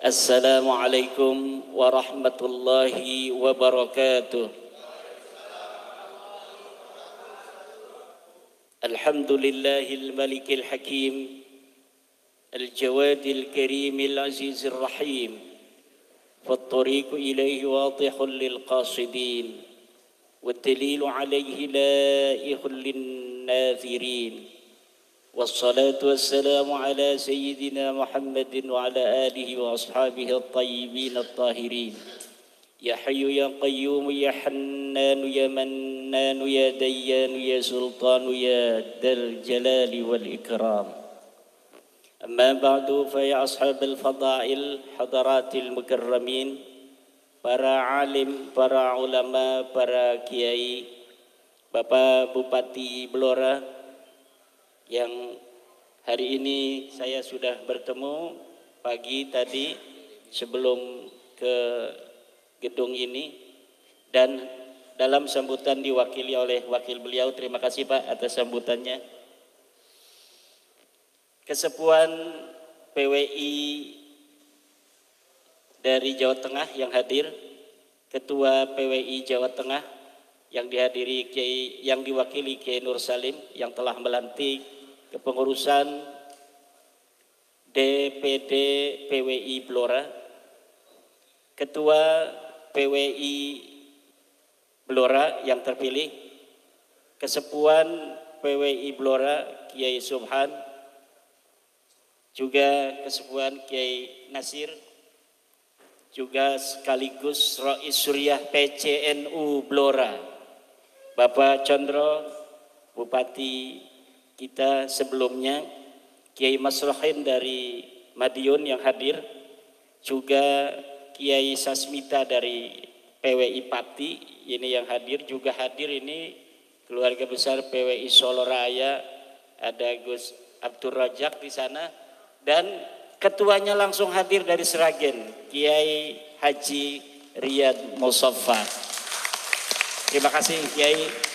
Assalamualaikum warahmatullahi wabarakatuh. Alhamdulillahil malikil hakim, al-jawadil karimil azizir rahim, fattariqu ilaihi wadihun lil qasidin, waddalilu alaihi laihun lin nazirin. Wassalatu wassalamu ala sayyidina Muhammadin wa ala alihi wa ashabihi at-tayyibin at-tahirin. Ya Hayyu ya Qayyum ya Hannan ya Mannan ya Dayyan ya Sultan ya Dzal Jalali wal Ikram. Amma ba'du, fa ya ashabal fadail hadaratil mukarramin, para alim, para ulama, para kiai, Bapak Bupati Blora yang hari ini saya sudah bertemu pagi tadi sebelum ke gedung ini, dan dalam sambutan diwakili oleh wakil beliau. Terima kasih Pak atas sambutannya. Kesepuan PWI dari Jawa Tengah yang hadir, Ketua PWI Jawa Tengah yang dihadiri Kiai, yang diwakili Kiai Nur Salim yang telah melantik kepengurusan DPD PWI Blora, Ketua PWI Blora yang terpilih, Kesepuan PWI Blora Kiai Subhan, juga Kesepuan Kiai Nasir, juga sekaligus Rais Suriah PCNU Blora Bapak Condro, Bupati kita sebelumnya, Kiai Masrohin dari Madiun yang hadir, juga Kiai Sasmita dari PWI Pati ini yang hadir, juga hadir ini keluarga besar PWI Solo Raya, ada Gus Abdur Rajak di sana, dan ketuanya langsung hadir dari Sragen, Kiai Haji Riyad Musaffa. Terima kasih Kiai.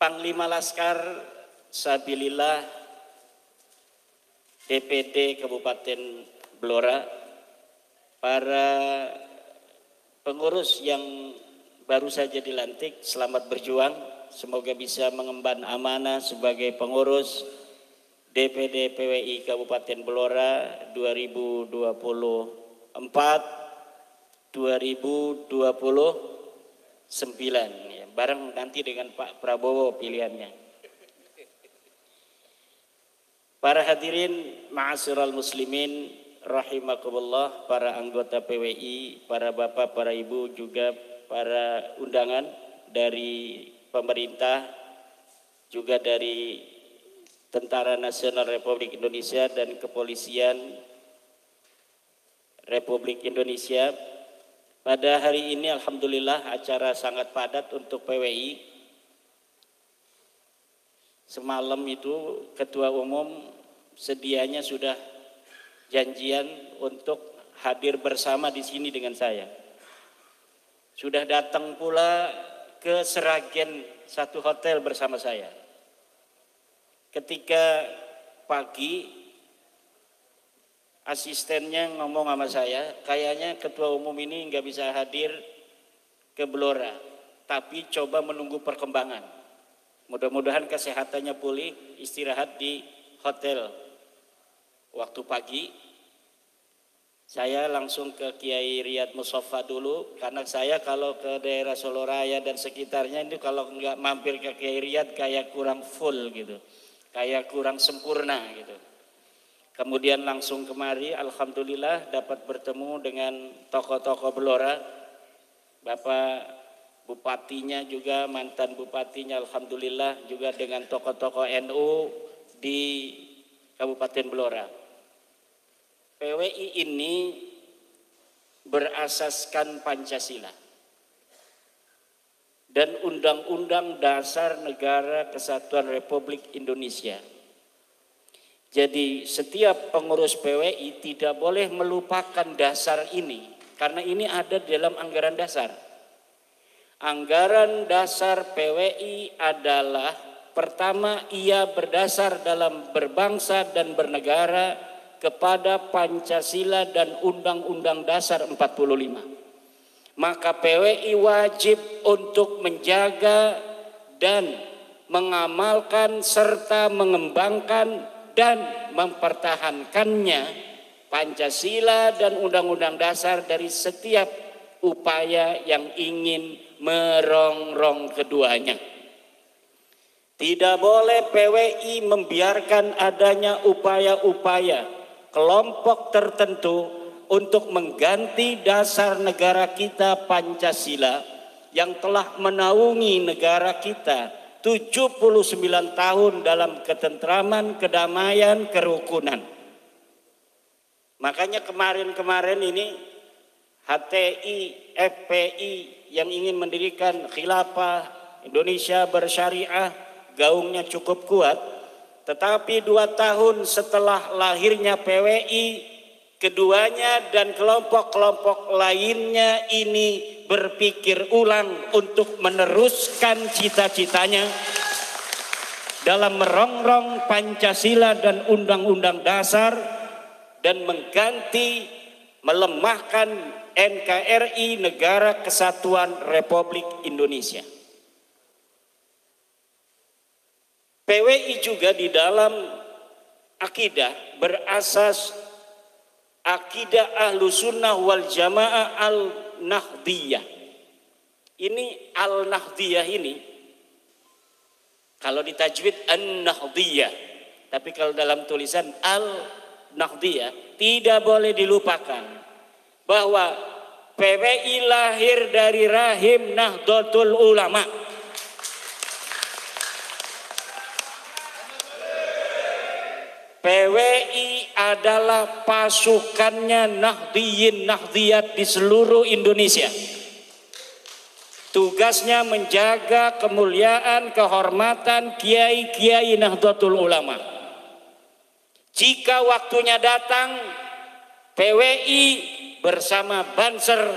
Panglima Laskar Sabilillah DPD Kabupaten Blora, para pengurus yang baru saja dilantik, selamat berjuang. Semoga bisa mengemban amanah sebagai pengurus DPD PWI Kabupaten Blora 2024-2029 ya, bareng nanti dengan Pak Prabowo pilihannya. Para hadirin ma'asyiral muslimin rahimakumullah, para anggota PWI, para bapak, para ibu, juga para undangan dari pemerintah, juga dari Tentara Nasional Republik Indonesia dan Kepolisian Republik Indonesia. Pada hari ini alhamdulillah acara sangat padat untuk PWI. Semalam itu Ketua Umum sedianya sudah janjian untuk hadir bersama di sini dengan saya. Sudah datang pula ke Sragen satu hotel bersama saya. Ketika pagi asistennya ngomong sama saya, kayaknya Ketua Umum ini nggak bisa hadir ke Blora, tapi coba menunggu perkembangan. Mudah-mudahan kesehatannya pulih, istirahat di hotel. Waktu pagi, saya langsung ke Kiai Riyad Musaffa dulu, karena saya kalau ke daerah Solo Raya dan sekitarnya itu kalau nggak mampir ke Kiai Riyad kayak kurang full gitu, kayak kurang sempurna gitu. Kemudian langsung kemari, alhamdulillah dapat bertemu dengan tokoh-tokoh Blora, Bapak Bupatinya juga, mantan Bupatinya, alhamdulillah juga dengan tokoh-tokoh NU di Kabupaten Blora. PWI ini berasaskan Pancasila dan Undang-Undang Dasar Negara Kesatuan Republik Indonesia. Jadi setiap pengurus PWI tidak boleh melupakan dasar ini, karena ini ada dalam anggaran dasar. Anggaran dasar PWI adalah Pertama, ia berdasar dalam berbangsa dan bernegara kepada Pancasila dan Undang-Undang Dasar 45. Maka PWI wajib untuk menjaga dan mengamalkan serta mengembangkan dan mempertahankannya Pancasila dan Undang-Undang Dasar dari setiap upaya yang ingin merongrong keduanya. Tidak boleh PWI membiarkan adanya upaya-upaya kelompok tertentu untuk mengganti dasar negara kita Pancasila yang telah menaungi negara kita 79 tahun dalam ketentraman, kedamaian, kerukunan. Makanya kemarin-kemarin ini HTI, FPI yang ingin mendirikan khilafah Indonesia bersyariah, gaungnya cukup kuat. Tetapi 2 tahun setelah lahirnya PWI, keduanya dan kelompok-kelompok lainnya ini berpikir ulang untuk meneruskan cita-citanya dalam merongrong Pancasila dan Undang-Undang Dasar dan mengganti, melemahkan NKRI, Negara Kesatuan Republik Indonesia. PWI juga di dalam akidah berasas akidah Ahlussunnah wal Jamaah Al-Nahdiyah. Ini Al-Nahdiyah ini kalau ditajwid An-Nahdiyah, tapi kalau dalam tulisan Al-Nahdiyah tidak boleh dilupakan bahwa PWI lahir dari rahim Nahdlatul Ulama. PWI adalah pasukannya Nahdiyin Nahdiyat di seluruh Indonesia. Tugasnya menjaga kemuliaan, kehormatan kiai-kiai Nahdlatul Ulama. Jika waktunya datang, PWI bersama Banser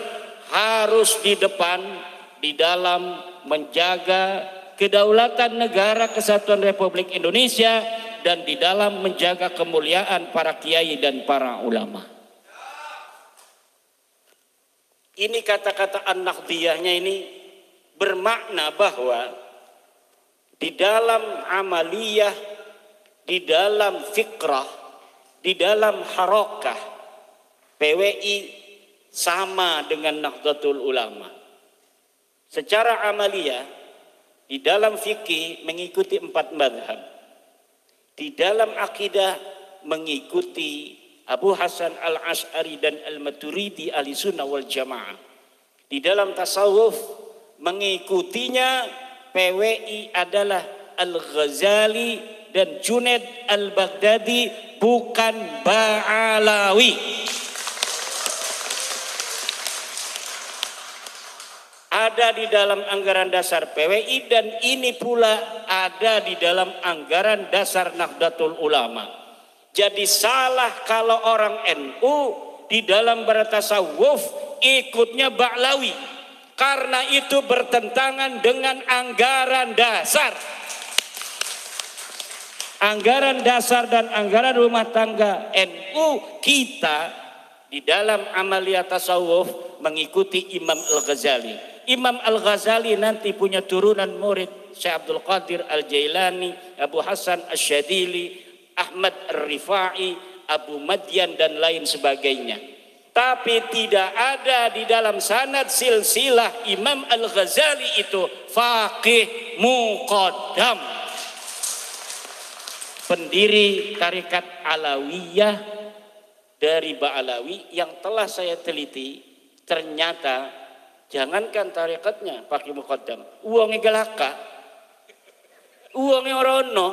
harus di depan di dalam menjaga kedaulatan Negara Kesatuan Republik Indonesia dan di dalam menjaga kemuliaan para kiai dan para ulama. Ini kata-kata An-Nahdiyahnya ini bermakna bahwa di dalam amaliyah, di dalam fikrah, di dalam harokah, PWI sama dengan Nahdlatul Ulama. Secara amaliyah, di dalam fikih mengikuti 4 madhab. Di dalam akidah mengikuti Abu Hasan Al-Asy'ari dan Al-Maturidi Ahlussunnah wal Jamaah. Di dalam tasawuf mengikutinya PWI adalah Al-Ghazali dan Junaid Al-Baghdadi, bukan Ba'alawi. Ada di dalam anggaran dasar PWI dan ini pula ada di dalam anggaran dasar Nahdlatul Ulama. Jadi salah kalau orang NU di dalam bertasawuf ikutnya Ba'lawi, karena itu bertentangan dengan anggaran dasar. Anggaran dasar dan anggaran rumah tangga NU kita di dalam amaliyah tasawuf mengikuti Imam Al-Ghazali. Imam Al-Ghazali nanti punya turunan murid Syekh Abdul Qadir Al-Jailani, Abu Hasan Asy-Syadzili, Ahmad Ar-Rifai, Abu Madyan dan lain sebagainya. Tapi tidak ada di dalam sanad silsilah Imam Al-Ghazali itu faqih muqaddam, pendiri tarekat Alawiyah dari Ba'alawi yang telah saya teliti. Ternyata jangankan tarekatnya pakai muqaddam, uangnya galaka, uangnya orono.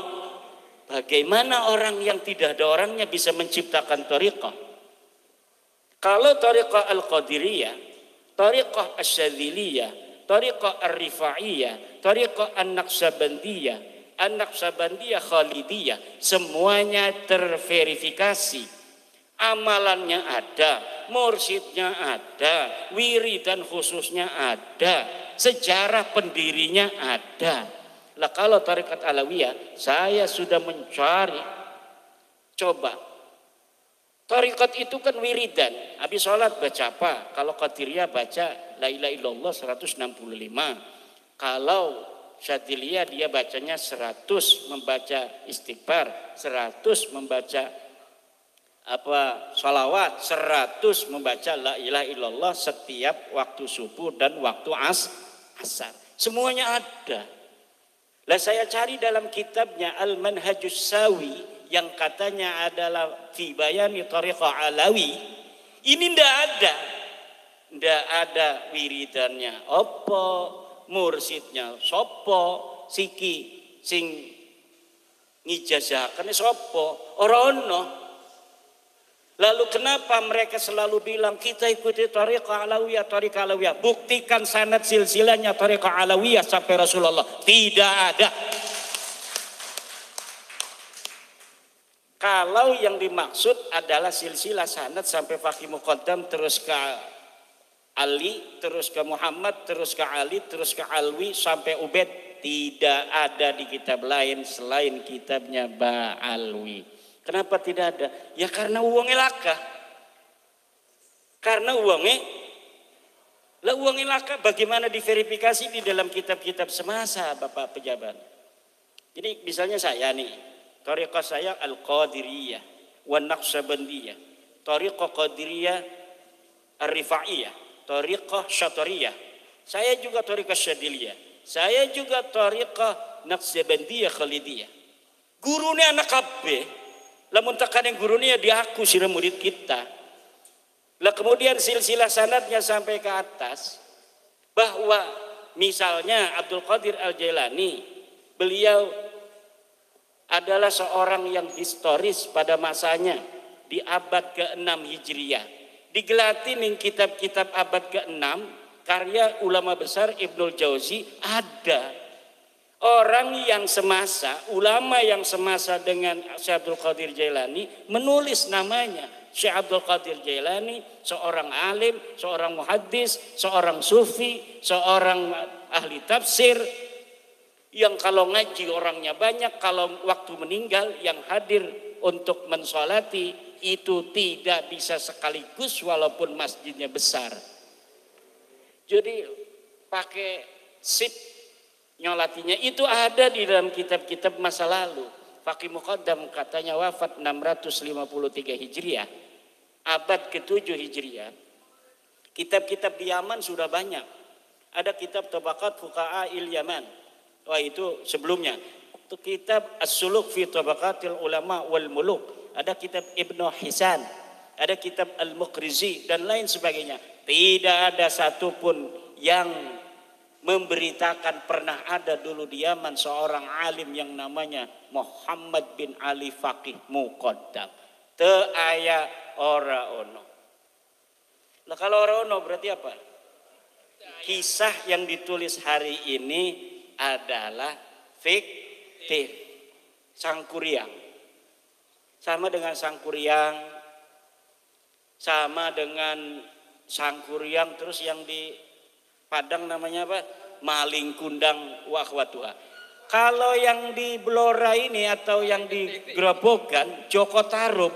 Bagaimana orang yang tidak ada orangnya bisa menciptakan tariqah? Kalau tariqah Al-Qadiriyah, tariqah Asy-Syadziliyah, tariqah Ar-Rifaiyah, tariqah An-Naqsabandiyah, An-Naqsabandiyah Khalidiyah, semuanya terverifikasi. Amalannya ada, mursyidnya ada, wiridan khususnya ada, sejarah pendirinya ada. Lah kalau tarekat Alawiyah, saya sudah mencari, coba. Tarekat itu kan wiridan. Habis sholat baca apa? Kalau Qadiriyah baca La ilaha illallah 165. Kalau Syadziliyah dia bacanya 100 membaca istighfar, 100 membaca sholawat, 100 membaca La ilaha illallah setiap waktu subuh dan waktu asar. Semuanya ada. Lah saya cari dalam kitabnya Al-Manhajus Sawi yang katanya adalah fi bayani thariqah Alawi. Ini ndak ada wiridannya opo, mursidnya sopo, siki sing ngijazahkan sopo, ora ono. Lalu kenapa mereka selalu bilang kita ikuti thariqah Alawiyah? Buktikan sanad silsilahnya thariqah Alawiyah sampai Rasulullah. Tidak ada. Kalau yang dimaksud adalah silsilah sanad sampai Faqih Muqaddam terus ke Ali, terus ke Muhammad, terus ke Ali, terus ke Alwi sampai Ubaid, tidak ada di kitab lain selain kitabnya Ba'alwi. Kenapa tidak ada? Ya karena uangnya laka. Karena uangnya laka. Bagaimana diverifikasi di dalam kitab-kitab semasa Bapak pejabat? Jadi misalnya saya nih, thariqah saya Al-Qadiriyah wa Naqsabandiyah, thariqah Qadiriyah Ar-Rifa'iyah, thariqah Syatariyah. Saya juga thariqah Syadziliyah. Saya juga thariqah Naqsabandiyah Khalidiyah. Gurunya anak kabeh. Lamun tekan yang gurunya diaku sira murid kita. Lah kemudian silsilah sanadnya sampai ke atas bahwa misalnya Abdul Qadir Al-Jailani, beliau adalah seorang yang historis pada masanya di abad ke-6 Hijriah. Digelati ning kitab-kitab abad ke-6 karya ulama besar Ibnul Jauzi ada. Orang yang semasa, ulama yang semasa dengan Syekh Abdul Qadir Jailani menulis namanya. Syekh Abdul Qadir Jailani seorang alim, seorang muhaddis, seorang sufi, seorang ahli tafsir yang kalau ngaji orangnya banyak, kalau waktu meninggal yang hadir untuk mensolati itu tidak bisa sekaligus walaupun masjidnya besar. Jadi pakai sip nyolatinya itu ada di dalam kitab-kitab masa lalu. Faqih Muqaddam katanya wafat 653 Hijriah, abad ke-7 Hijriah. Kitab-kitab di Yaman sudah banyak. Ada kitab Tabaqat Fuqaha'il Yaman. Wah itu sebelumnya. Itu kitab As-Suluk fi Tabaqatil Ulama wal Muluk. Ada kitab Ibnu Hisan, ada kitab Al-Muqrizi dan lain sebagainya. Tidak ada satupun yang memberitakan pernah ada dulu di Yaman seorang alim yang namanya Muhammad bin Ali Faqih Muqaddam. Teu aya ora ono. Lah kalau ora ono berarti apa? Kisah yang ditulis hari ini adalah fiktif. Sangkuriang. Sama dengan Sangkuriang. Sama dengan Sangkuriang terus yang di Padang namanya apa? Maling kundang wa akhwatuha. Kalau yang di Blora ini atau yang di Grobogan, Joko Tarub,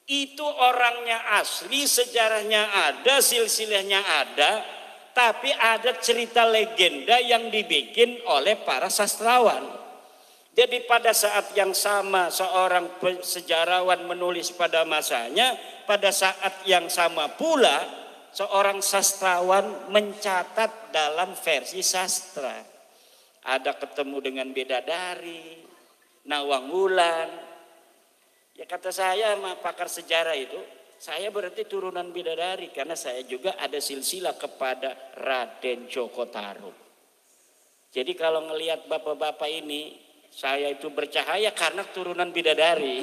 itu orangnya asli, sejarahnya ada, silsilahnya ada, tapi ada cerita legenda yang dibikin oleh para sastrawan. Jadi pada saat yang sama seorang sejarawan menulis pada masanya, pada saat yang sama pula seorang sastrawan mencatat dalam versi sastra. Ada ketemu dengan bidadari, Nawang Wulan. Ya kata saya sama pakar sejarah itu, saya berarti turunan bidadari karena saya juga ada silsilah kepada Raden Joko Tarub. Jadi kalau ngelihat bapak-bapak ini, saya itu bercahaya karena turunan bidadari.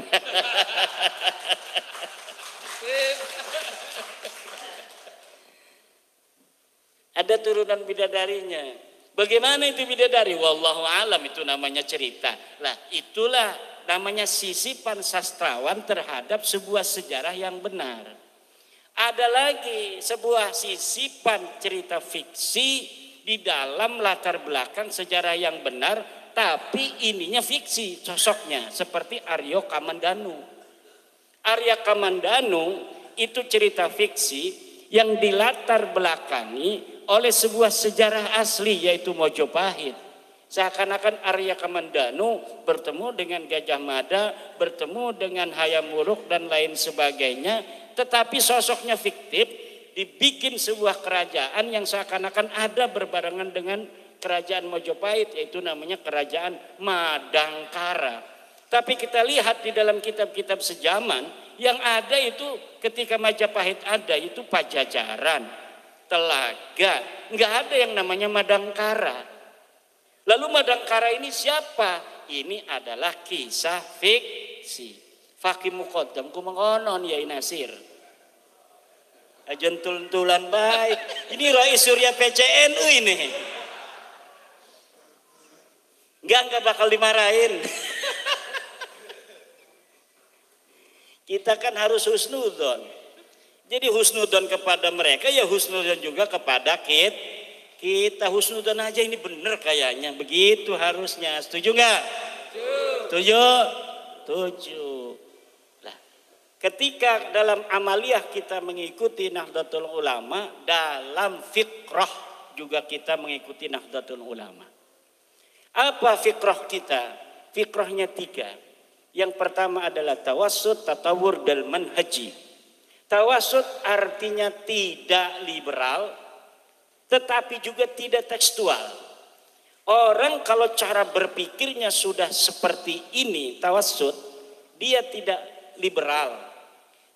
Ada turunan bidadarinya. Bagaimana itu bidadari? Wallahu alam, itu namanya cerita. Lah itulah namanya sisipan sastrawan terhadap sebuah sejarah yang benar. Ada lagi sebuah sisipan cerita fiksi di dalam latar belakang sejarah yang benar, tapi ininya fiksi sosoknya, seperti Aryo Kamandanu. Arya Kamandanu itu cerita fiksi yang dilatar belakangi oleh sebuah sejarah asli, yaitu Mojopahit. Seakan-akan Arya Kamandanu bertemu dengan Gajah Mada, bertemu dengan Hayam Wuruk dan lain sebagainya, tetapi sosoknya fiktif, dibikin sebuah kerajaan yang seakan-akan ada berbarengan dengan kerajaan Mojopahit, yaitu namanya kerajaan Madangkara. Tapi kita lihat di dalam kitab-kitab sejaman, yang ada itu ketika Majapahit ada itu Pajajaran, Telaga, nggak ada yang namanya Madangkara. Lalu Madangkara ini siapa? Ini adalah kisah fiksi. Fakih Muqaddam ku mengonon Yai Nasir. Ajen tulan baik. Ini Rais Surya PCNU ini. Enggak bakal dimarahin. Kita kan harus husnudon. Jadi husnudon kepada mereka, ya husnudon juga kepada kita husnudon aja, ini bener kayaknya, begitu harusnya. Setuju nggak? Setuju. Nah, ketika dalam amaliyah kita mengikuti Nahdlatul Ulama, dalam fikrah juga kita mengikuti Nahdlatul Ulama. Apa fikrah kita? Fikrahnya 3. Yang pertama adalah tawassut, tatawur, dan manhaji. Tawassut artinya tidak liberal, tetapi juga tidak tekstual. Orang kalau cara berpikirnya sudah seperti ini, tawassut, dia tidak liberal,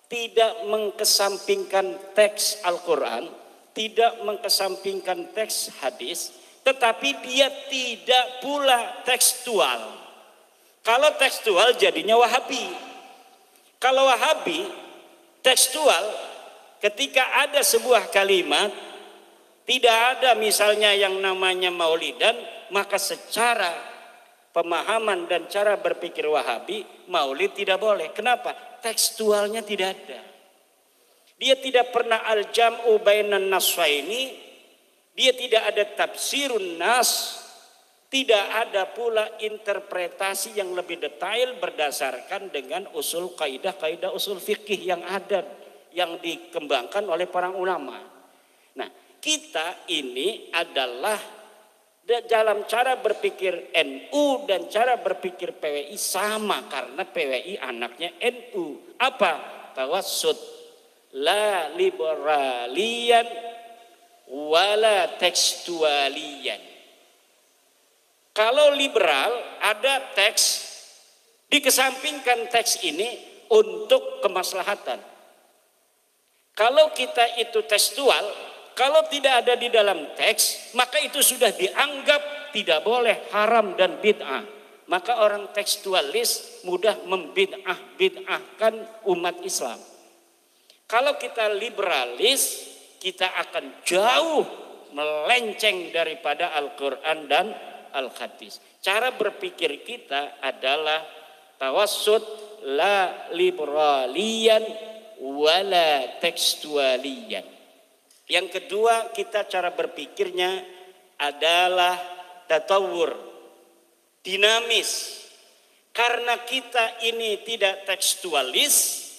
tidak mengkesampingkan teks Al-Quran, tidak mengkesampingkan teks hadis, tetapi dia tidak pula tekstual. Kalau tekstual jadinya Wahabi. Kalau Wahabi tekstual, ketika ada sebuah kalimat tidak ada misalnya yang namanya maulidan, maka secara pemahaman dan cara berpikir Wahabi, maulid tidak boleh. Kenapa? Tekstualnya tidak ada. Dia tidak pernah al-jam'u bainan naswaini, dia tidak ada tafsirun nas, tidak ada pula interpretasi yang lebih detail berdasarkan dengan usul kaidah usul fikih yang ada, yang dikembangkan oleh para ulama. Nah, kita ini adalah dalam cara berpikir NU dan cara berpikir PWI sama, karena PWI anaknya NU. Apa? Tawassut, la liberalian wala tekstualian. Kalau liberal ada teks, dikesampingkan teks ini untuk kemaslahatan. Kalau kita itu tekstual, kalau tidak ada di dalam teks, maka itu sudah dianggap tidak boleh, haram dan bid'ah. Maka orang tekstualis mudah membid'ahkan umat Islam. Kalau kita liberalis, kita akan jauh melenceng daripada Al-Quran dan Al-Hadis. Cara berpikir kita adalah tawassut, la liberalian wala tekstualian. Yang kedua, kita cara berpikirnya adalah tatawur, dinamis. Karena kita ini tidak tekstualis,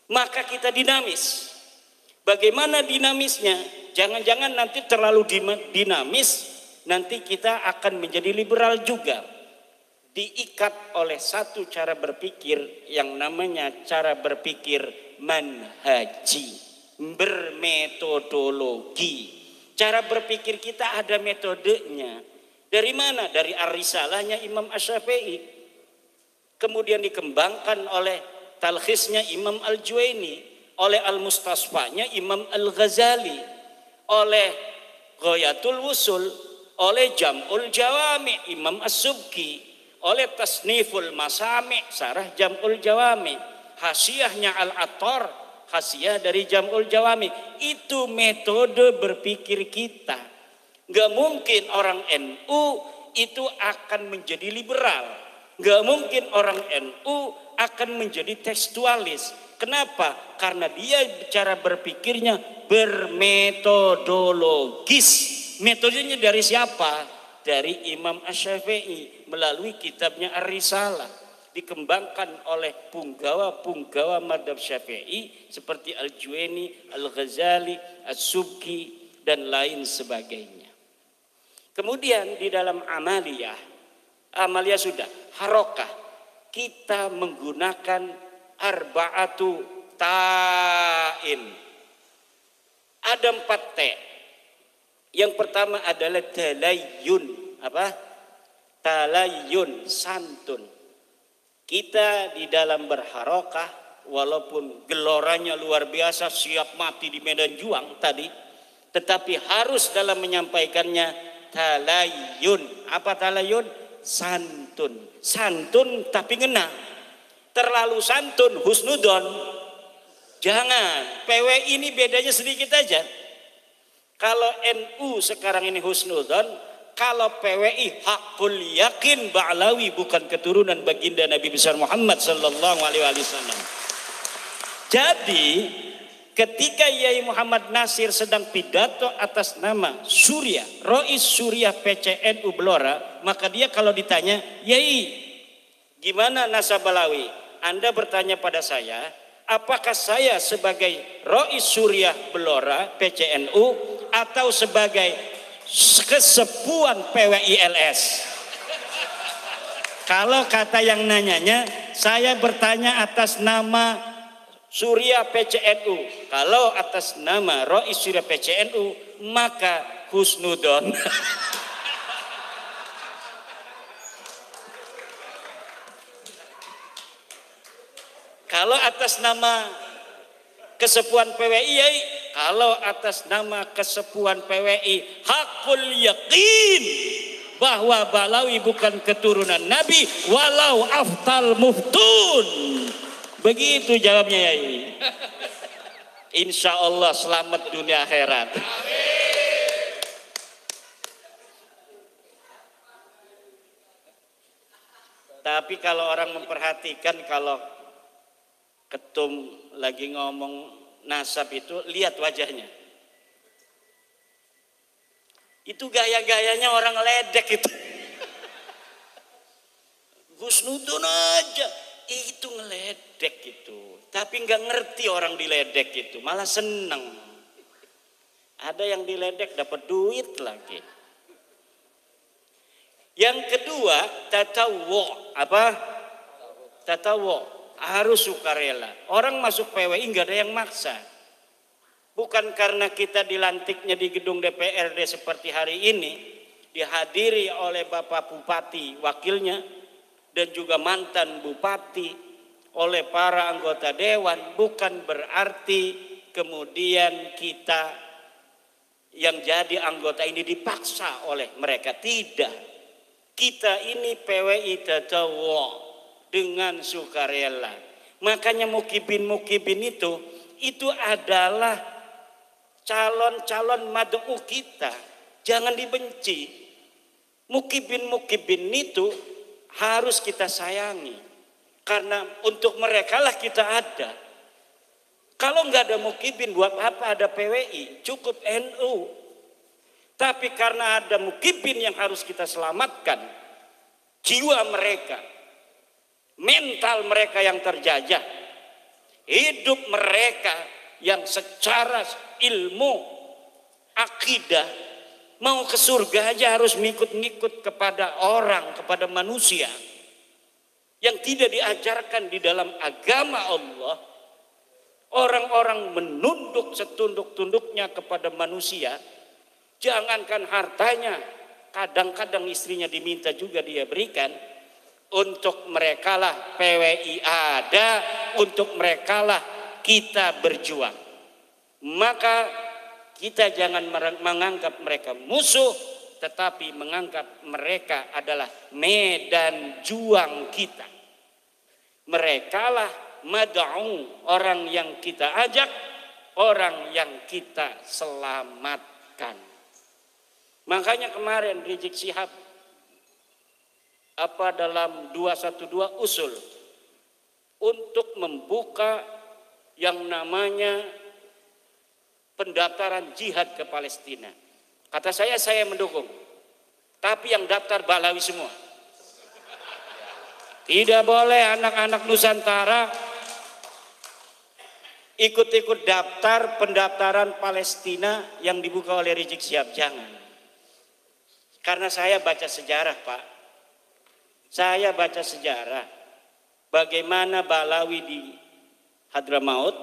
maka kita dinamis. Bagaimana dinamisnya? Jangan-jangan nanti terlalu dinamis, nanti kita akan menjadi liberal juga. Diikat oleh satu cara berpikir yang namanya cara berpikir manhaji, bermetodologi. Cara berpikir kita ada metodenya. Dari mana? Dari Ar-Risalahnya Imam Asy-Syafi'i. Kemudian dikembangkan oleh Talkhisnya Imam Al-Juwaini, oleh Al-Mustasfanya Imam Al-Ghazali, oleh Ghayatul Wusul, oleh Jam'ul Jawami Imam As-Subki, oleh Tasniful Masami Sarah Jam'ul Jawami, Hasyiahnya Al-Attar, Hasyiah dari Jam'ul Jawami. Itu metode berpikir kita. Gak mungkin orang NU itu akan menjadi liberal, gak mungkin orang NU akan menjadi tekstualis. Kenapa? Karena dia cara berpikirnya bermetodologis, Metodenya dari siapa? Dari Imam Asy-Syafi'i melalui kitabnya Ar-Risalah. Dikembangkan oleh punggawa-punggawa madhab Syafi'i seperti Al-Juwaini, Al-Ghazali, As-Subki dan lain sebagainya. Kemudian di dalam amaliyah sudah, harokah, kita menggunakan arba'atu ta'in. Ada 4 T. Yang pertama adalah talayun. Apa? Talayun, santun. Kita di dalam berharokah, walaupun geloranya luar biasa, siap mati di medan juang tadi, tetapi harus dalam menyampaikannya talayun. Apa talayun? Santun. Santun tapi ngena. Terlalu santun husnudon. Jangan. PWI ini bedanya sedikit aja. Kalau NU sekarang ini husnudon, kalau PWI hakul yakin Ba'lawi bukan keturunan baginda Nabi besar Muhammad sallallahu alaihi wasallam. Jadi ketika Yai Muhammad Nasir sedang pidato atas nama Surya, Rois Surya PCNU Blora, maka dia kalau ditanya, Yai gimana nasab Ba'lawi? Anda bertanya pada saya, apakah saya sebagai Rois Surya Blora PCNU atau sebagai kesepuan PWILS? Kalau kata yang nanyanya, saya bertanya atas nama Surya PCNU. Kalau atas nama Rois Surya PCNU, maka husnudon. Kalau atas nama kesepuan PWI, kalau atas nama kesepuan PWI hakul yakin bahwa Ba'lawi bukan keturunan Nabi walau aftal muftun. Begitu jawabnya Yai. Insya Allah selamat dunia akhirat. Tapi kalau orang memperhatikan, kalau ketum lagi ngomong nasab itu, lihat wajahnya. Itu gaya-gayanya orang ledek itu. Husnudun aja, itu ngeledek itu. Tapi nggak ngerti orang diledek itu, malah seneng. Ada yang diledek dapat duit lagi. Yang kedua, tatawu. Apa? Tatawu. Harus sukarela. Orang masuk PWI nggak ada yang maksa. Bukan karena kita dilantiknya di gedung DPRD seperti hari ini, dihadiri oleh Bapak Bupati, wakilnya, dan juga mantan Bupati, oleh para anggota Dewan, bukan berarti kemudian kita yang jadi anggota ini dipaksa oleh mereka. Tidak. Kita ini PWI tatawu dengan sukarela. Makanya mukibin itu adalah calon-calon mad'u kita. Jangan dibenci. Mukibin itu harus kita sayangi. Karena untuk mereka lah kita ada. Kalau nggak ada mukibin, buat apa ada PWI? Cukup NU. Tapi karena ada mukibin yang harus kita selamatkan, jiwa mereka, mental mereka yang terjajah, hidup mereka yang secara ilmu akidah mau ke surga aja harus ngikut-ngikut kepada orang, kepada manusia yang tidak diajarkan di dalam agama Allah. Orang-orang menunduk setunduk-tunduknya kepada manusia, jangankan hartanya, kadang-kadang istrinya diminta juga dia berikan. Untuk merekalah PWI ada, untuk merekalah kita berjuang. Maka kita jangan menganggap mereka musuh, tetapi menganggap mereka adalah medan juang kita. Merekalah mad'u, orang yang kita ajak, orang yang kita selamatkan. Makanya kemarin Rizik Syihab dalam 212 usul untuk membuka yang namanya pendaftaran jihad ke Palestina. Kata saya mendukung. Tapi yang daftar Ba'alawi semua. Tidak boleh anak-anak Nusantara ikut-ikut daftar pendaftaran Palestina yang dibuka oleh Rizik Syihab. Jangan. Karena saya baca sejarah, Pak. Saya baca sejarah. Bagaimana Ba'alawi di Hadramaut,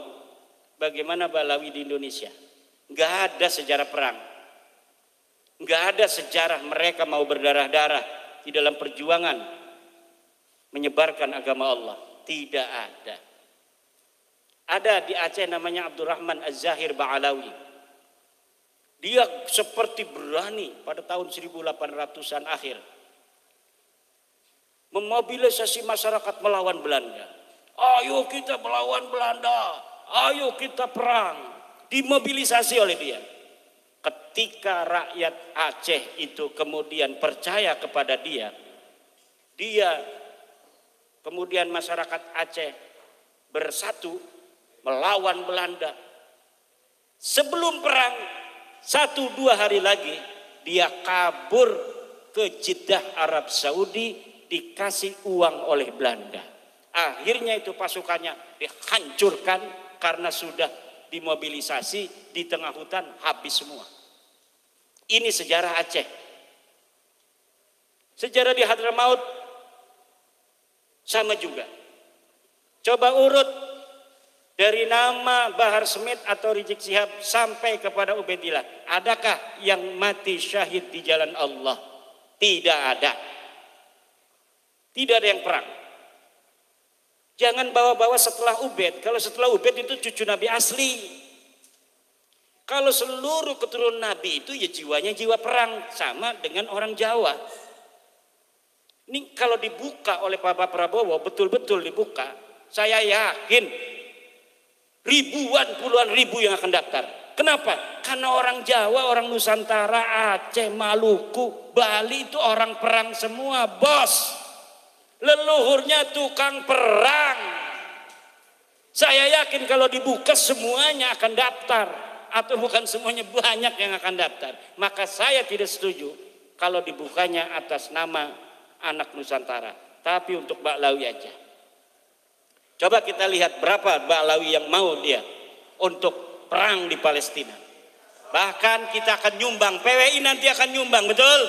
bagaimana Ba'alawi di Indonesia. Nggak ada sejarah perang. Nggak ada sejarah mereka mau berdarah-darah di dalam perjuangan menyebarkan agama Allah. Tidak ada. Ada di Aceh namanya Abdurrahman Az-Zahir Ba'alawi. Dia seperti berani pada tahun 1800-an akhir memobilisasi masyarakat melawan Belanda. Ayo kita melawan Belanda, ayo kita perang. Dimobilisasi oleh dia. Ketika rakyat Aceh itu kemudian percaya kepada dia kemudian masyarakat Aceh bersatu melawan Belanda. Sebelum perang 1-2 hari lagi dia kabur ke Jeddah Arab Saudi, dikasih uang oleh Belanda. Akhirnya itu pasukannya dihancurkan karena sudah dimobilisasi di tengah hutan, habis semua. Ini sejarah Aceh. Sejarah di Hadramaut sama juga. Coba urut dari nama Bahar Smith atau Rizik Syihab sampai kepada Ubaidillah. Adakah yang mati syahid di jalan Allah? Tidak ada. Tidak ada yang perang. Jangan bawa-bawa setelah Ubaid. Kalau setelah Ubaid itu cucu Nabi asli. Kalau seluruh keturunan Nabi itu ya jiwanya jiwa perang. Sama dengan orang Jawa. Ini kalau dibuka oleh Pak Prabowo, betul-betul dibuka. Saya yakin ribuan, puluhan ribu yang akan daftar. Kenapa? Karena orang Jawa, orang Nusantara, Aceh, Maluku, Bali itu orang perang semua, bos. Leluhurnya tukang perang. Saya yakin kalau dibuka semuanya akan daftar. Atau bukan semuanya, banyak yang akan daftar. Maka saya tidak setuju kalau dibukanya atas nama anak Nusantara. Tapi untuk Ba'alawi aja. Coba kita lihat berapa Ba'alawi yang mau dia untuk perang di Palestina. Bahkan kita akan nyumbang. PWI nanti akan nyumbang, betul?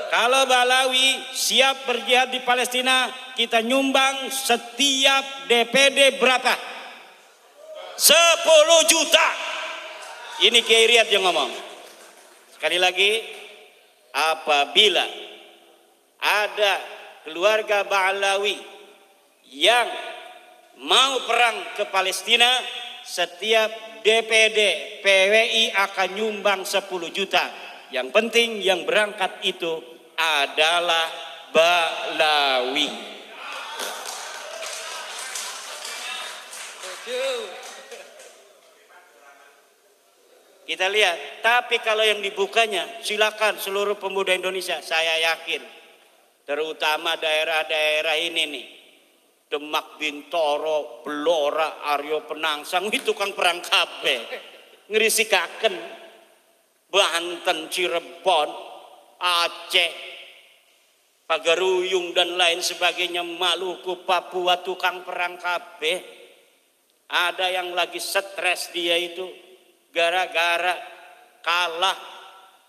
Kalau Ba'alawi siap berjihad di Palestina, kita nyumbang setiap DPD berapa? 10 juta. Ini Kiai Riyad yang ngomong. Sekali lagi, apabila ada keluarga Ba'alawi yang mau perang ke Palestina, setiap DPD PWI akan nyumbang 10 juta. Yang penting yang berangkat itu adalah Ba'alawi. Kita lihat, tapi kalau yang dibukanya silakan seluruh pemuda Indonesia, saya yakin terutama daerah-daerah ini nih, Demak, Bintoro, Blora, Aryo Penangsang, itu tukang perang kabeh. Ngerisikaken Banten, Cirebon, Aceh, Pagaruyung dan lain sebagainya, Maluku, Papua, tukang perang kabeh. Ada yang lagi stres dia itu gara-gara kalah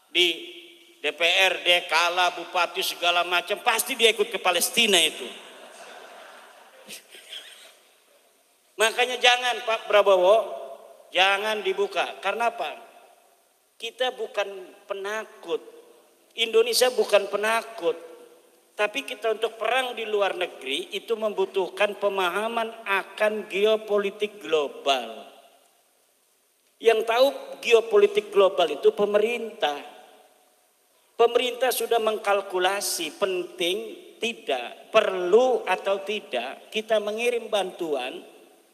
di DPRD, kalah bupati segala macam, pasti dia ikut ke Palestina itu. Makanya jangan Pak Prabowo, jangan dibuka. Karena apa? Kita bukan penakut. Indonesia bukan penakut. Tapi kita untuk perang di luar negeri itu membutuhkan pemahaman akan geopolitik global. Yang tahu geopolitik global itu pemerintah. Pemerintah sudah mengkalkulasi penting tidak, perlu atau tidak kita mengirim bantuan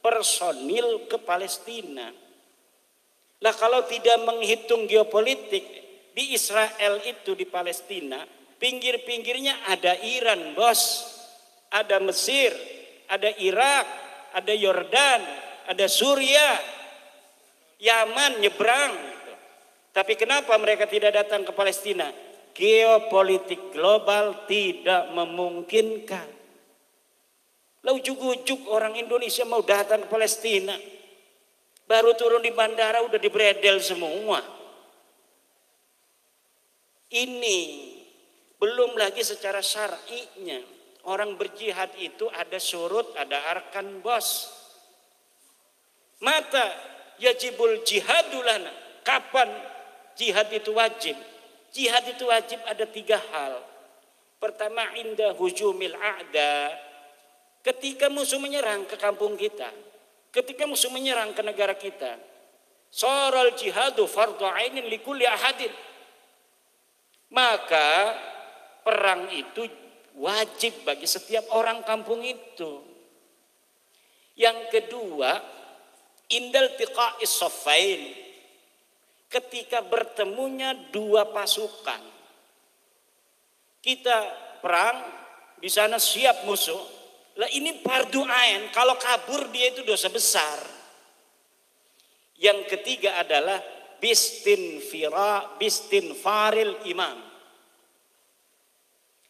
personil ke Palestina. Nah kalau tidak menghitung geopolitik, di Israel itu di Palestina, pinggir-pinggirnya ada Iran, bos, ada Mesir, ada Irak, ada Yordan, ada Suriah, Yaman nyebrang. Tapi kenapa mereka tidak datang ke Palestina? Geopolitik global tidak memungkinkan. Lah ujuk-ujuk orang Indonesia mau datang ke Palestina. Baru turun di bandara udah dibredel semua. Ini belum lagi secara syar'inya. Orang berjihad itu ada syurut, ada arkan, bos. Mata yajibul jihadulana. Kapan jihad itu wajib? Jihad itu wajib ada 3 hal. Pertama, inda hujumil a'da. Ketika musuh menyerang ke kampung kita. Ketika musuh menyerang ke negara kita. Saral jihadu fardhu ainin likulli ahadin. Maka perang itu wajib bagi setiap orang kampung itu. Yang kedua, indal tiqa'is saffain. Ketika bertemunya 2 pasukan. Kita perang, di sana siap musuh. Lah ini fardu ain, kalau kabur dia itu dosa besar. Yang ketiga adalah bistinfaril imam.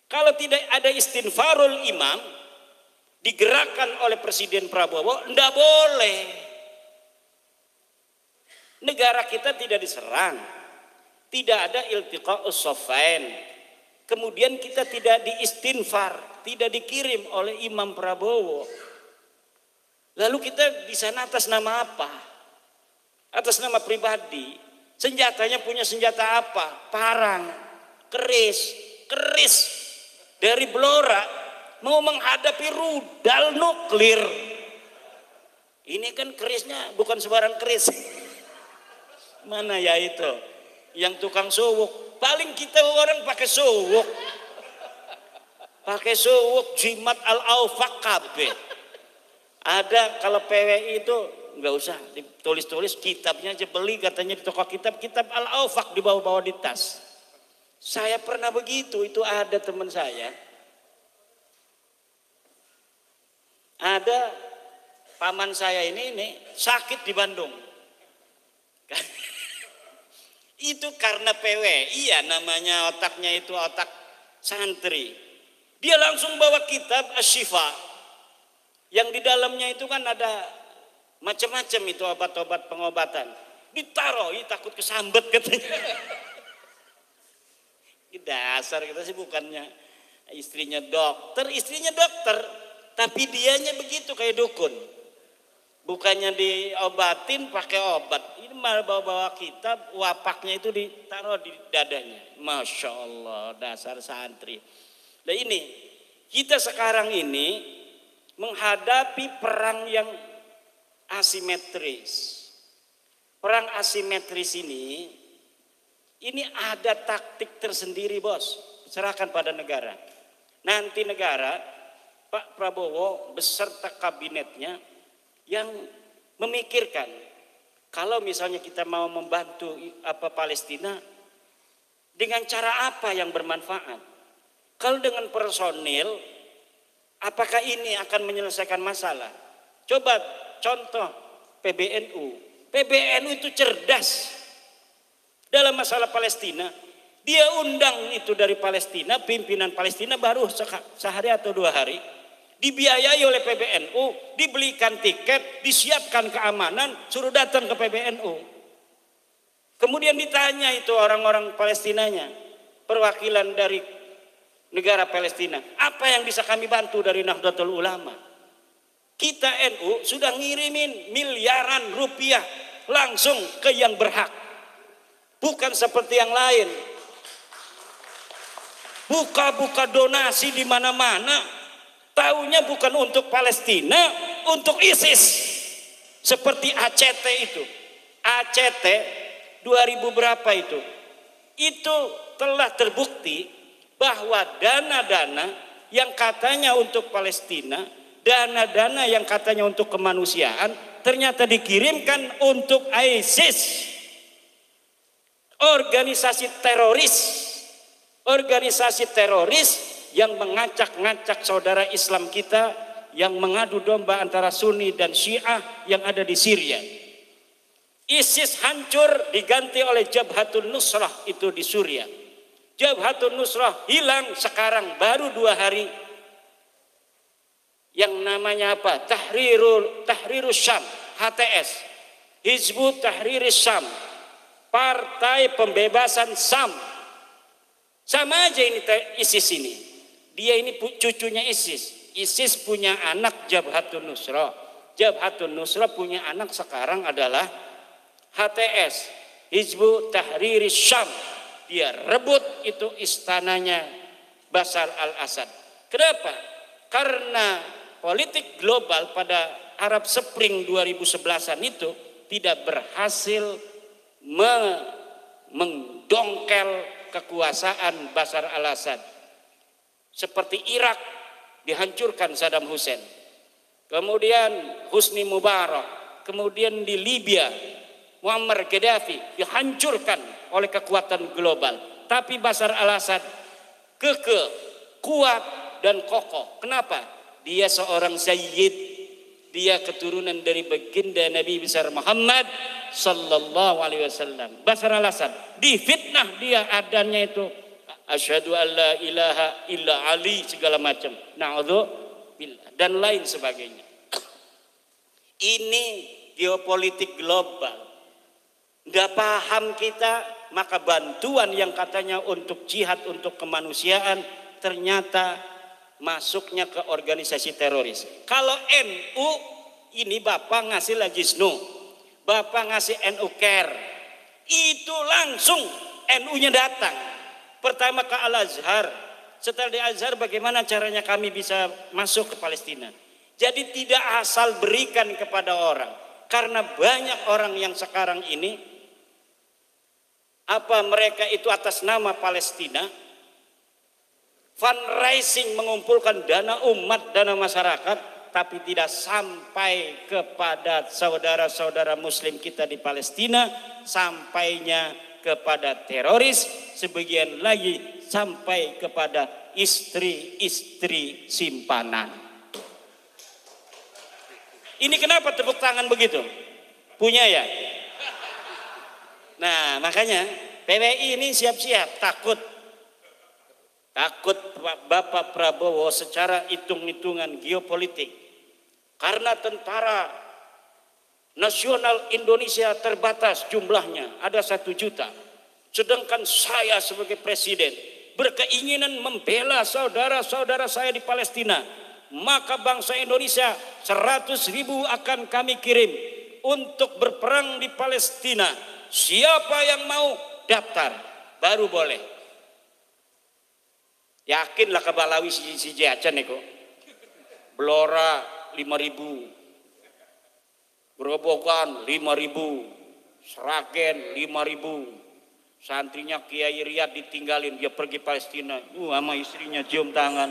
Kalau tidak ada istinfarul imam digerakkan oleh Presiden Prabowo, tidak boleh. Negara kita tidak diserang, tidak ada iltiqa'us saffain. Kemudian kita tidak diistinfar, tidak dikirim oleh Imam Prabowo. Lalu kita di sana atas nama apa? Atas nama pribadi. Senjatanya punya senjata apa? Parang, keris dari Blora mau menghadapi rudal nuklir. Ini kan kerisnya bukan sembarang keris. Mana ya itu? Yang tukang suwuk. Paling kita orang pakai suwuk. Pakai suwuk jimat al-awfaq kabeh. Ada kalau PWI itu nggak usah ditulis-tulis, kitabnya aja beli katanya di toko kitab al-awfaq dibawa-bawa di tas. Saya pernah begitu, itu ada teman saya. Ada paman saya ini sakit di Bandung. Itu karena PWI ya, namanya otaknya itu otak santri. Dia langsung bawa kitab Asy-Syifa. Yang di dalamnya itu kan ada macam-macam itu obat-obat pengobatan. Ditaruh, takut kesambet katanya. Dasar kita sih bukannya istrinya dokter, tapi dianya begitu kayak dukun. Bukannya diobatin pakai obat, ini malah bawa-bawa kitab, wapaknya itu ditaruh di dadanya. Masya Allah, dasar santri. Nah ini, kita sekarang ini menghadapi perang yang asimetris. Perang asimetris ini ada taktik tersendiri, bos. Serahkan pada negara. Nanti negara, Pak Prabowo beserta kabinetnya yang memikirkan kalau misalnya kita mau membantu Palestina dengan cara apa yang bermanfaat. Kalau dengan personil, apakah ini akan menyelesaikan masalah? Coba contoh PBNU. PBNU itu cerdas dalam masalah Palestina. Dia undang itu dari Palestina, pimpinan Palestina baru sehari atau 2 hari. Dibiayai oleh PBNU, dibelikan tiket, disiapkan keamanan, suruh datang ke PBNU. Kemudian ditanya itu orang-orang Palestinanya, perwakilan dari negara Palestina, apa yang bisa kami bantu dari Nahdlatul Ulama? Kita NU sudah ngirimin miliaran rupiah langsung ke yang berhak. Bukan seperti yang lain. Buka-buka donasi di mana-mana. Taunya bukan untuk Palestina, untuk ISIS. Seperti ACT itu. ACT 2000 berapa itu? Itu telah terbukti bahwa dana-dana yang katanya untuk Palestina, dana-dana yang katanya untuk kemanusiaan, ternyata dikirimkan untuk ISIS. Organisasi teroris yang mengacak-ngacak saudara Islam kita yang mengadu domba antara Sunni dan Syiah yang ada di Syria. ISIS hancur diganti oleh Jabhatun Nusrah itu di Suriah. Jabhatun Nusrah hilang sekarang baru 2 hari. Yang namanya apa? Tahrirus Syam, HTS. Hizbut Tahriris Syam. Partai Pembebasan Syam. Sama aja ini ISIS ini. Dia ini cucunya ISIS. ISIS punya anak Jabhatun Nusrah. Jabhatun Nusrah punya anak sekarang adalah HTS, Hizbut Tahriris Syam. Dia rebut itu istananya Bashar al-Assad. Kenapa? Karena politik global pada Arab Spring 2011-an itu tidak berhasil mendongkel kekuasaan Bashar al-Assad. Seperti Irak dihancurkan Saddam Hussein. Kemudian Husni Mubarak. Kemudian di Libya Muammar Gaddafi dihancurkan oleh kekuatan global. Tapi Bashar al-Assad kekeh, kuat dan kokoh. Kenapa? Dia seorang sayyid. Dia keturunan dari baginda Nabi besar Muhammad sallallahu alaihi wasallam. Bashar al-Assad difitnah dia adanya itu asyhadu an la ilaha illa Ali segala macam. Na'udzubillah dan lain sebagainya. Ini geopolitik global. Nggak paham kita, maka bantuan yang katanya untuk jihad, untuk kemanusiaan, ternyata masuknya ke organisasi teroris. Kalau NU, ini Bapak ngasih Lajisnu, Bapak ngasih NU Care, itu langsung NU-nya datang. Pertama ke Al-Azhar, setelah di Azhar bagaimana caranya kami bisa masuk ke Palestina. Jadi tidak asal berikan kepada orang, karena banyak orang yang sekarang ini mereka itu atas nama Palestina fundraising, mengumpulkan dana umat, dana masyarakat, tapi tidak sampai kepada saudara-saudara muslim kita di Palestina, sampainya kepada teroris, sebagian lagi sampai kepada istri-istri simpanan. Ini kenapa tepuk tangan begitu? Punya ya? Nah makanya PWI ini siap-siap takut Bapak Prabowo secara hitung-hitungan geopolitik, karena tentara nasional Indonesia terbatas jumlahnya, ada 1 juta, sedangkan saya sebagai presiden berkeinginan membela saudara-saudara saya di Palestina, maka bangsa Indonesia 100.000 akan kami kirim untuk berperang di Palestina. Siapa yang mau daftar baru boleh. Yakinlah kebalawi si Jacan eko. Blora 5.000, Gerobokan 5.000, Sragen 5.000. Santrinya Kiai Riyad ditinggalin, dia pergi Palestina. Sama istrinya cium tangan.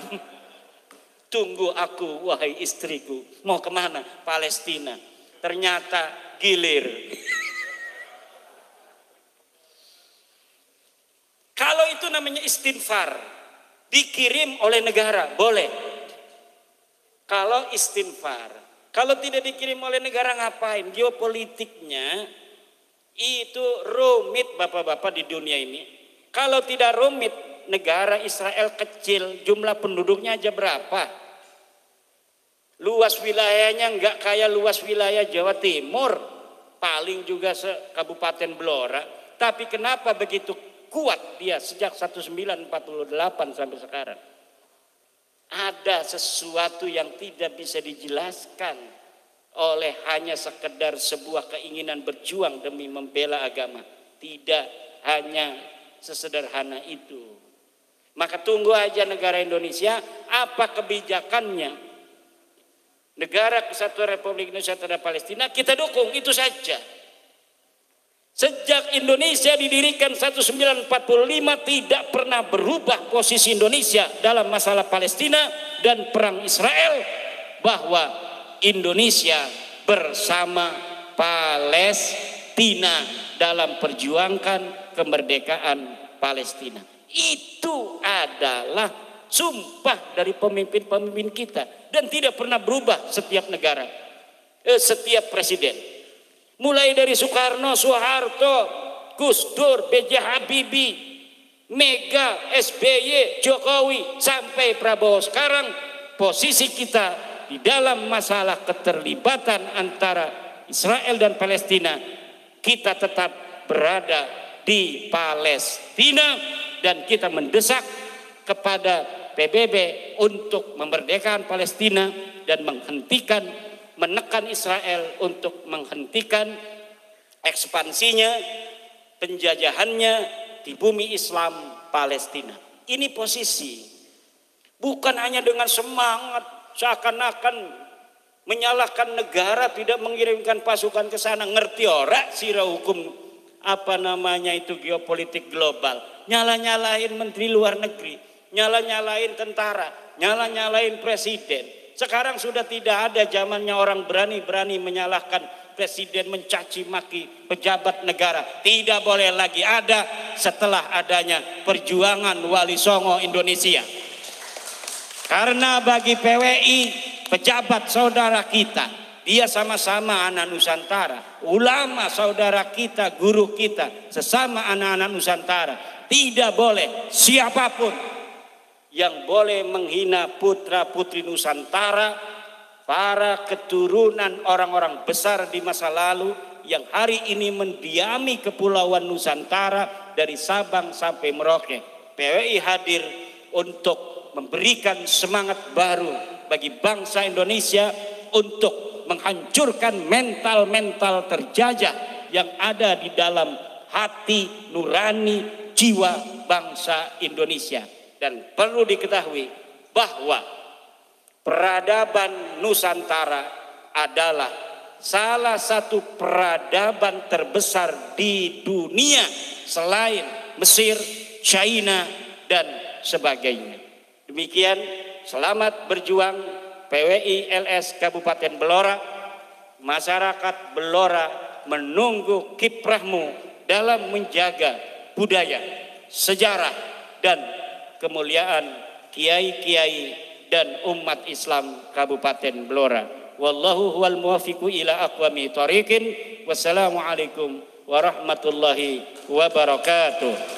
Tunggu aku wahai istriku. Mau kemana? Palestina. Ternyata gilir. Kalau itu namanya istinfar, dikirim oleh negara, boleh. Kalau istinfar, kalau tidak dikirim oleh negara ngapain? Geopolitiknya itu rumit bapak-bapak di dunia ini. Kalau tidak rumit, negara Israel kecil, jumlah penduduknya aja berapa? Luas wilayahnya nggak kayak luas wilayah Jawa Timur, paling juga Kabupaten Blora. Tapi kenapa begitu kuat dia sejak 1948 sampai sekarang? Ada sesuatu yang tidak bisa dijelaskan oleh hanya sekedar sebuah keinginan berjuang demi membela agama. Tidak hanya sesederhana itu. Maka tunggu aja negara Indonesia, apa kebijakannya. Negara Kesatuan Republik Indonesia terhadap Palestina kita dukung, itu saja. Sejak Indonesia didirikan 1945 tidak pernah berubah posisi Indonesia dalam masalah Palestina dan perang Israel, bahwa Indonesia bersama Palestina dalam perjuangkan kemerdekaan Palestina. Itu adalah sumpah dari pemimpin-pemimpin kita dan tidak pernah berubah setiap negara, setiap presiden. Mulai dari Soekarno, Soeharto, Gus Dur, B.J. Habibie, Mega, SBY, Jokowi, sampai Prabowo sekarang, posisi kita di dalam masalah keterlibatan antara Israel dan Palestina, kita tetap berada di Palestina dan kita mendesak kepada PBB untuk memerdekakan Palestina dan menekan Israel untuk menghentikan ekspansinya, penjajahannya di bumi Islam Palestina. Ini posisi, bukan hanya dengan semangat seakan-akan menyalahkan negara tidak mengirimkan pasukan ke sana. Ngerti ora sira hukum itu geopolitik global, nyala-nyalain menteri luar negeri, nyala-nyalain tentara, nyala-nyalain presiden. Sekarang sudah tidak ada zamannya orang berani-berani menyalahkan presiden, mencaci maki pejabat negara. Tidak boleh lagi ada setelah adanya perjuangan Wali Songo Indonesia. Karena bagi PWI, pejabat saudara kita, dia sama-sama anak Nusantara. Ulama saudara kita, guru kita, sesama anak-anak Nusantara. Tidak boleh siapapun yang boleh menghina putra-putri Nusantara, para keturunan orang-orang besar di masa lalu yang hari ini mendiami kepulauan Nusantara dari Sabang sampai Merauke. PWI hadir untuk memberikan semangat baru bagi bangsa Indonesia untuk menghancurkan mental-mental terjajah yang ada di dalam hati nurani jiwa bangsa Indonesia. Dan perlu diketahui bahwa peradaban Nusantara adalah salah satu peradaban terbesar di dunia selain Mesir, China, dan sebagainya. Demikian, selamat berjuang PWI LS Kabupaten Blora. Masyarakat Blora menunggu kiprahmu dalam menjaga budaya, sejarah, dan kemuliaan kiai-kiai dan umat Islam Kabupaten Blora. Wallahu huwal muwaffiqu ila aqwami thoriqin. Wassalamualaikum warahmatullahi wabarakatuh.